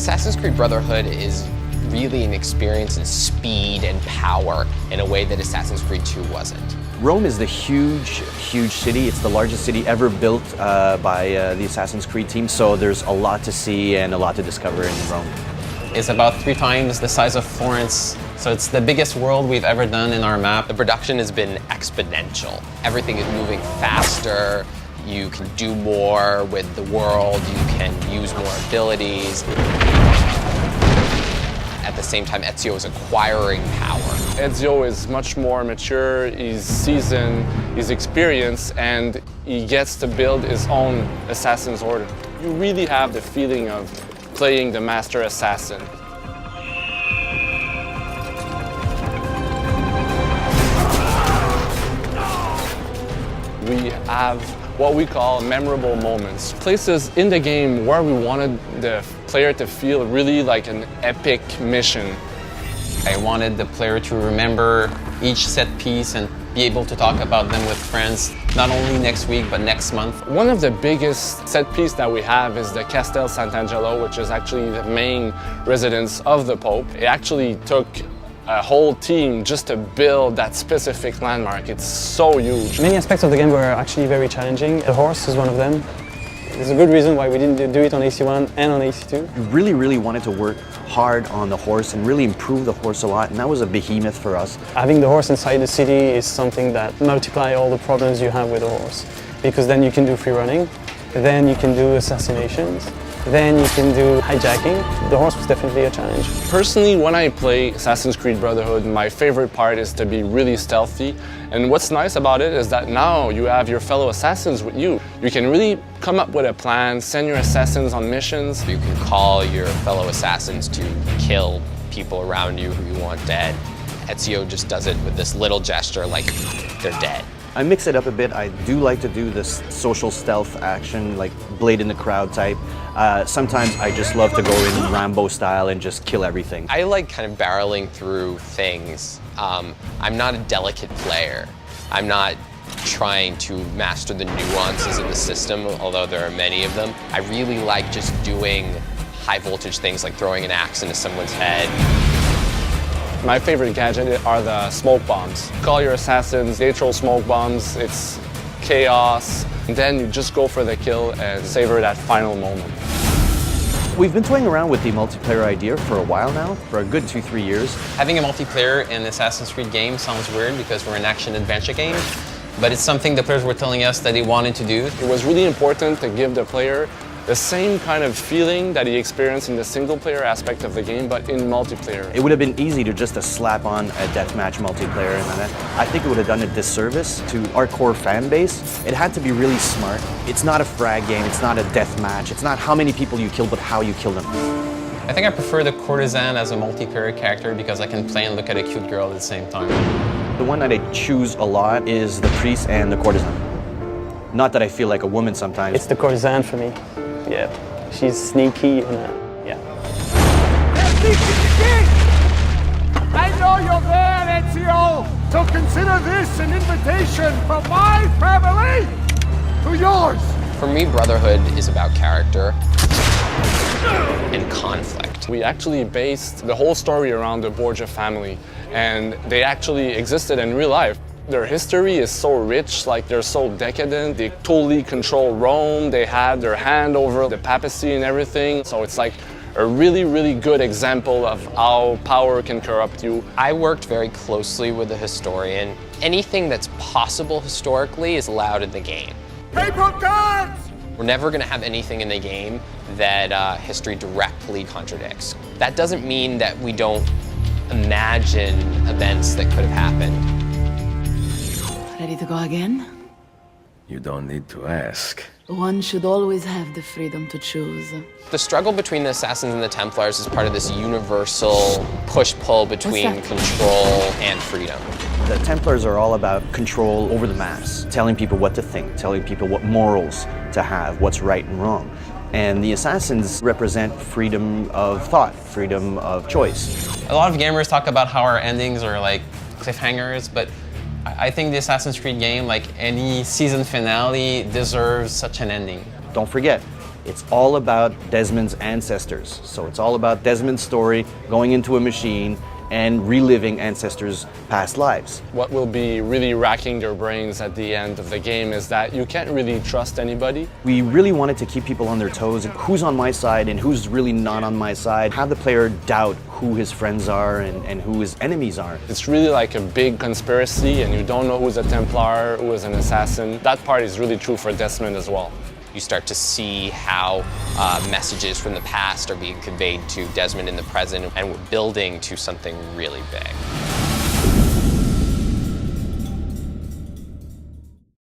Assassin's Creed Brotherhood is really an experience in speed and power in a way that Assassin's Creed 2 wasn't. Rome is the huge city. It's the largest city ever built by the Assassin's Creed team, so there's a lot to see and a lot to discover in Rome. It's about 3 times the size of Florence, so it's the biggest world we've ever done in our map. The production has been exponential. Everything is moving faster. You can do more with the world. You can use more abilities. At the same time, Ezio is acquiring power. Ezio is much more mature, he's seasoned, he's experienced, and he gets to build his own Assassin's Order. You really have the feeling of playing the Master Assassin. We have what we call memorable moments. Places in the game where we wanted the player to feel really like an epic mission. I wanted the player to remember each set piece and be able to talk about them with friends, not only next week, but next month. One of the biggest set piece that we have is the Castel Sant'Angelo, which is actually the main residence of the Pope. It actually took a whole team just to build that specific landmark. It's so huge. Many aspects of the game were actually very challenging. The horse is one of them. There's a good reason why we didn't do it on AC1 and on AC2. We really wanted to work hard on the horse and really improve the horse a lot, and that was a behemoth for us. Having the horse inside the city is something that multiplies all the problems you have with the horse, because then you can do free running, then you can do assassinations, then you can do hijacking. The horse was definitely a challenge. Personally, when I play Assassin's Creed Brotherhood, my favorite part is to be really stealthy. And what's nice about it is that now you have your fellow assassins with you. You can really come up with a plan, send your assassins on missions. You can call your fellow assassins to kill people around you who you want dead. Ezio just does it with this little gesture like they're dead. I mix it up a bit. I do like to do this social stealth action, like blade in the crowd type. Sometimes I just love to go in Rambo style and just kill everything. I like kind of barreling through things. I'm not a delicate player. I'm not trying to master the nuances of the system, although there are many of them. I really like just doing high voltage things like throwing an axe into someone's head. My favorite gadget are the smoke bombs. Call your assassins, they throw smoke bombs, it's chaos. And then you just go for the kill and savor that final moment. We've been toying around with the multiplayer idea for a while now, for a good 2-3 years. Having a multiplayer in Assassin's Creed game sounds weird because we're an action-adventure game, but it's something the players were telling us that they wanted to do. It was really important to give the player the same kind of feeling that he experienced in the single-player aspect of the game, but in multiplayer. It would have been easy to just slap on a deathmatch multiplayer, and I think it would have done a disservice to our core fan base. It had to be really smart. It's not a frag game, it's not a deathmatch, it's not how many people you kill, but how you kill them. I think I prefer the courtesan as a multiplayer character because I can play and look at a cute girl at the same time. The one that I choose a lot is the priest and the courtesan. Not that I feel like a woman sometimes. It's the courtesan for me. Yeah, she's sneaky and yeah. I know you're there, Ezio, so consider this an invitation from my family to yours. For me, Brotherhood is about character and conflict. We actually based the whole story around the Borgia family, and they actually existed in real life. Their history is so rich, like they're so decadent. They totally control Rome. They had their hand over the papacy and everything. So it's like a really, really good example of how power can corrupt you. I worked very closely with a historian. Anything that's possible historically is allowed in the game. Paper guards! We're never going to have anything in the game that history directly contradicts. That doesn't mean that we don't imagine events that could have happened. Ready to go again? You don't need to ask. One should always have the freedom to choose. The struggle between the Assassins and the Templars is part of this universal push-pull between control and freedom. The Templars are all about control over the mass, telling people what to think, telling people what morals to have, what's right and wrong. And the Assassins represent freedom of thought, freedom of choice. A lot of gamers talk about how our endings are like cliffhangers, but I think the Assassin's Creed game, like any season finale, deserves such an ending. Don't forget, It's all about Desmond's ancestors. So it's all about Desmond's story going into a machine and reliving ancestors' past lives. What will be really racking their brains at the end of the game is that you can't really trust anybody. We really wanted to keep people on their toes. Who's on my side and who's really not on my side? Have the player doubt who his friends are and who his enemies are. It's really like a big conspiracy and you don't know who's a Templar, who is an assassin. That part is really true for Desmond as well. You start to see how messages from the past are being conveyed to Desmond in the present, and we're building to something really big.